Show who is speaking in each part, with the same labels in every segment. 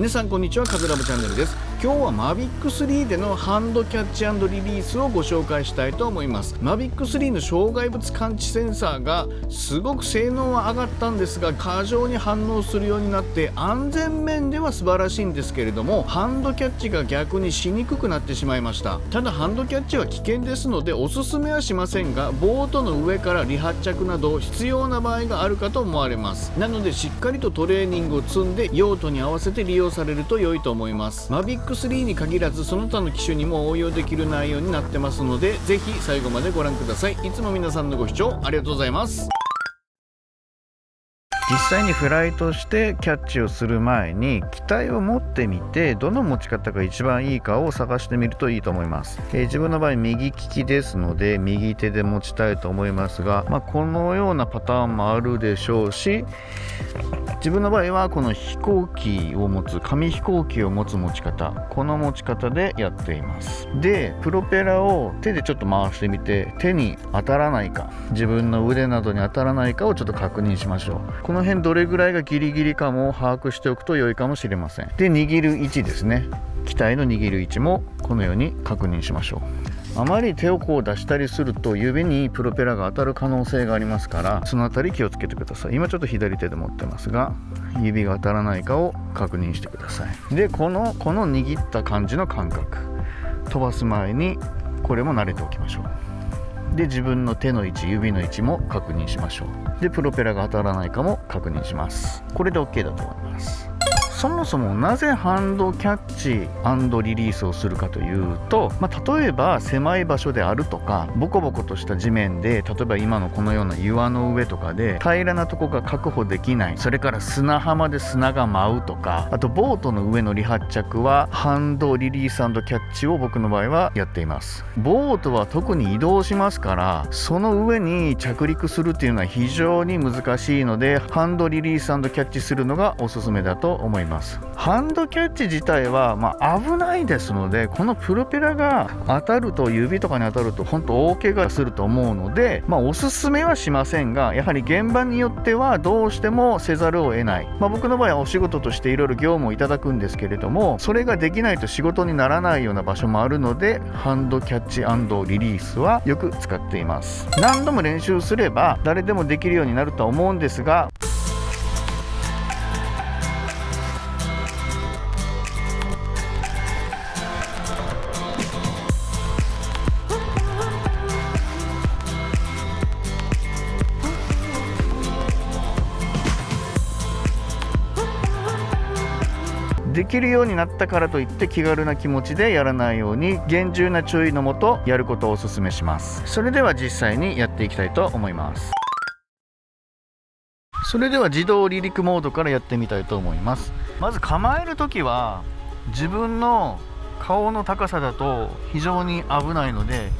Speaker 1: 皆さんこんにちは、カズラボチャンネルです。今日は Mavic 3でのハンドキャッチ&リリースをご紹介したいと思います。 Mavic 3の障害物感知センサーがすごく性能は上がったんですが、過剰に反応するようになって安全面では素晴らしいんですけれども、ハンドキャッチが逆にしにくくなってしまいました。ただハンドキャッチは危険ですのでおすすめはしませんが、ボートの上から離発着など必要な場合があるかと思われます。なのでしっかりとトレーニングを積んで用途に合わせて利用されると良いと思います。 Mavic 3に限らずその他の機種にも応用できる内容になってますので、ぜひ最後までご覧ください。いつも皆さんのご視聴ありがとうございます。実際にフライトしてキャッチをする前に機体を持ってみて、どの持ち方が一番いいかを探してみるといいと思います。自分の場合右利きですので右手で持ちたいと思いますが、このようなパターンもあるでしょうし、自分の場合はこの飛行機を持つ紙飛行機を持つ持ち方、この持ち方でやっています。でプロペラを手でちょっと回してみて、手に当たらないか、自分の腕などに当たらないかをちょっと確認しましょう。この辺どれぐらいがギリギリかも把握しておくと良いかもしれません。で握る位置ですね、機体の握る位置もこのように確認しましょう。あまり手をこう出したりすると指にプロペラが当たる可能性がありますから、そのあたり気をつけてください。今ちょっと左手で持ってますが、指が当たらないかを確認してください。でこの握った感じの感覚、飛ばす前にこれも慣れておきましょう。で自分の手の位置、指の位置も確認しましょう。でプロペラが当たらないかも確認します。これで OK だと思います。そもそもなぜハンドキャッチ&リリースをするかというと、例えば狭い場所であるとか、ボコボコとした地面で、例えば今のこのような岩の上とかで平らなとこが確保できない、それから砂浜で砂が舞うとか、あとボートの上の離発着はハンドリリース&キャッチを僕の場合はやっています。ボートは特に移動しますから、その上に着陸するっていうのは非常に難しいので、ハンドリリース&キャッチするのがおすすめだと思います。ハンドキャッチ自体は危ないですので、このプロペラが当たると、指とかに当たると本当大怪我すると思うので、おすすめはしませんが、やはり現場によってはどうしてもせざるを得ない、僕の場合はお仕事としていろいろ業務をいただくんですけれども、それができないと仕事にならないような場所もあるので、ハンドキャッチ&リリースはよく使っています。何度も練習すれば誰でもできるようになるとは思うんですが、できるようになったからといって気軽な気持ちでやらないように、厳重な注意のもとやることをお勧めします。それでは実際にやっていきたいと思います。それでは自動離陸モードからやってみたいと思います。まず構えるときは自分の顔の高さだと非常に危ないので、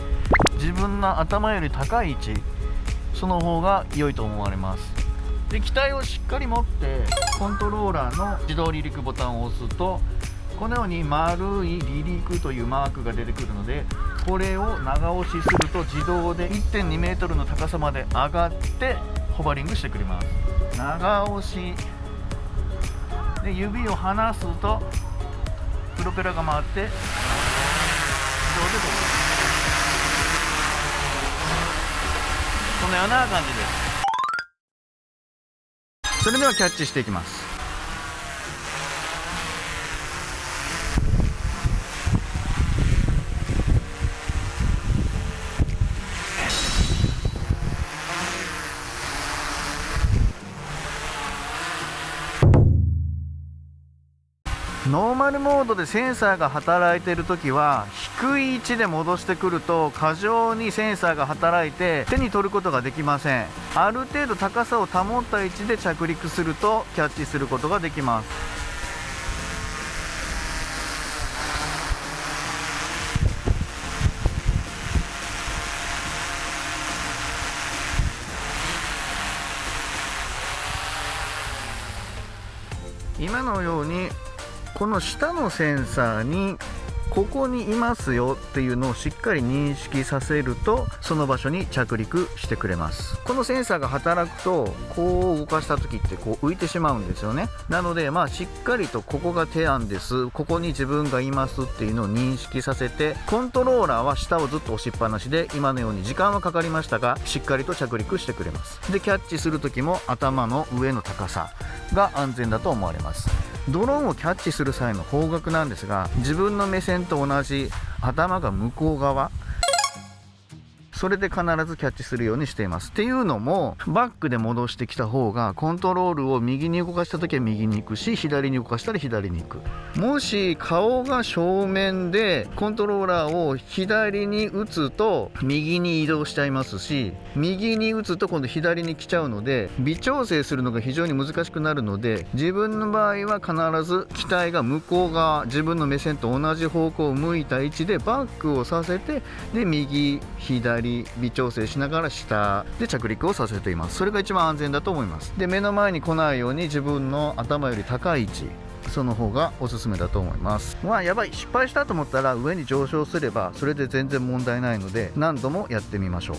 Speaker 1: 自分の頭より高い位置、その方が良いと思われます。で機体をしっかり持ってコントローラーの自動離陸ボタンを押すと、このように丸い離陸というマークが出てくるので、これを長押しすると自動で 1.2 メートルの高さまで上がってホバリングしてくれます。長押しで指を離すとプロペラが回って自動で飛ぶ。このような感じです。それではキャッチしていきます。ノーマルモードでセンサーが働いているときは、低い位置で戻してくると過剰にセンサーが働いて手に取ることができません。ある程度高さを保った位置で着陸するとキャッチすることができます。今のようにこの下のセンサーにここにいますよっていうのをしっかり認識させると、その場所に着陸してくれます。このセンサーが働くと、こう動かした時ってこう浮いてしまうんですよね。なのでしっかりとここが手案です、ここに自分がいますっていうのを認識させて、コントローラーは下をずっと押しっぱなしで、今のように時間はかかりましたがしっかりと着陸してくれます。でキャッチする時も頭の上の高さが安全だと思われます。ドローンをキャッチする際の方角なんですが、自分の目線と同じ頭が向こう側、それで必ずキャッチするようにしています。っていうのも、バックで戻してきた方がコントロールを右に動かした時は右に行くし、左に動かしたら左に行く。もし顔が正面でコントローラーを左に打つと右に移動しちゃいますし、右に打つと今度左に来ちゃうので、微調整するのが非常に難しくなるので、自分の場合は必ず機体が向こう側、自分の目線と同じ方向を向いた位置でバックをさせて、で右左微調整しながら下で着陸をさせています。それが一番安全だと思います。で目の前に来ないように自分の頭より高い位置、その方がおすすめだと思います。やばい、失敗したと思ったら上に上昇すればそれで全然問題ないので、何度もやってみましょう。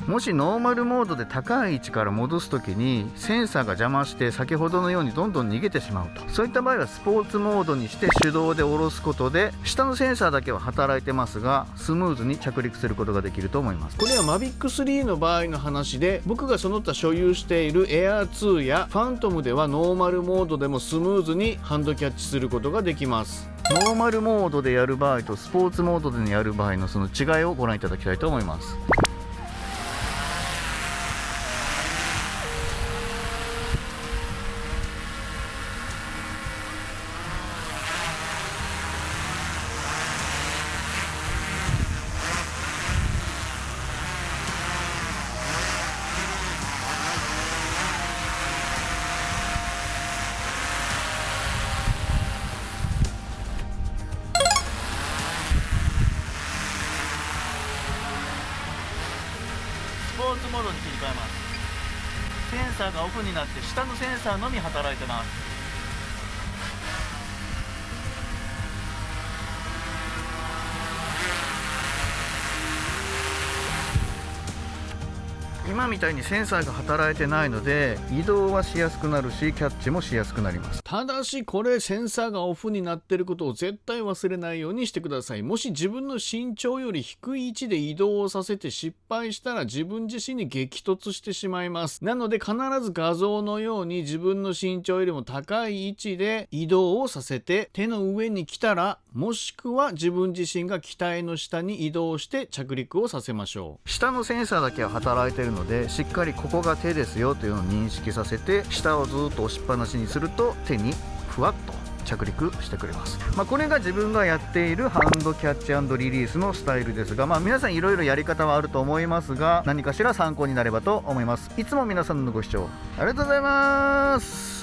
Speaker 1: もしノーマルモードで高い位置から戻す時にセンサーが邪魔して先ほどのようにどんどん逃げてしまうと、そういった場合はスポーツモードにして手動で下ろすことで、下のセンサーだけは働いてますがスムーズに着陸することができると思います。
Speaker 2: これは Mavic 3の場合の話で、僕がその他所有している Air 2や Phantom ではノーマルモードでもスムーズにハンドキャッチすることができます。
Speaker 1: ノーマルモードでやる場合とスポーツモードでやる場合のその違いをご覧いただきたいと思います。スポーツモードに切り替えます。センサーがオフになって下のセンサーのみ働いてます。今みたいにセンサーが働いてないので移動はしやすくなるし、キャッチもしやすくなります。
Speaker 2: ただしこれセンサーがオフになっていることを絶対忘れないようにしてください。もし自分の身長より低い位置で移動をさせて失敗したら自分自身に激突してしまいます。なので必ず画像のように自分の身長よりも高い位置で移動をさせて、手の上に来たら、もしくは自分自身が機体の下に移動して着陸をさせましょう。
Speaker 1: 下のセンサーだけは働いているので、しっかりここが手ですよというのを認識させて、下をずっと押しっぱなしにすると手にふわっと着陸してくれます。これが自分がやっているハンドキャッチ&リリースのスタイルですが、皆さんいろいろやり方はあると思いますが、何かしら参考になればと思います。いつも皆さんのご視聴ありがとうございます。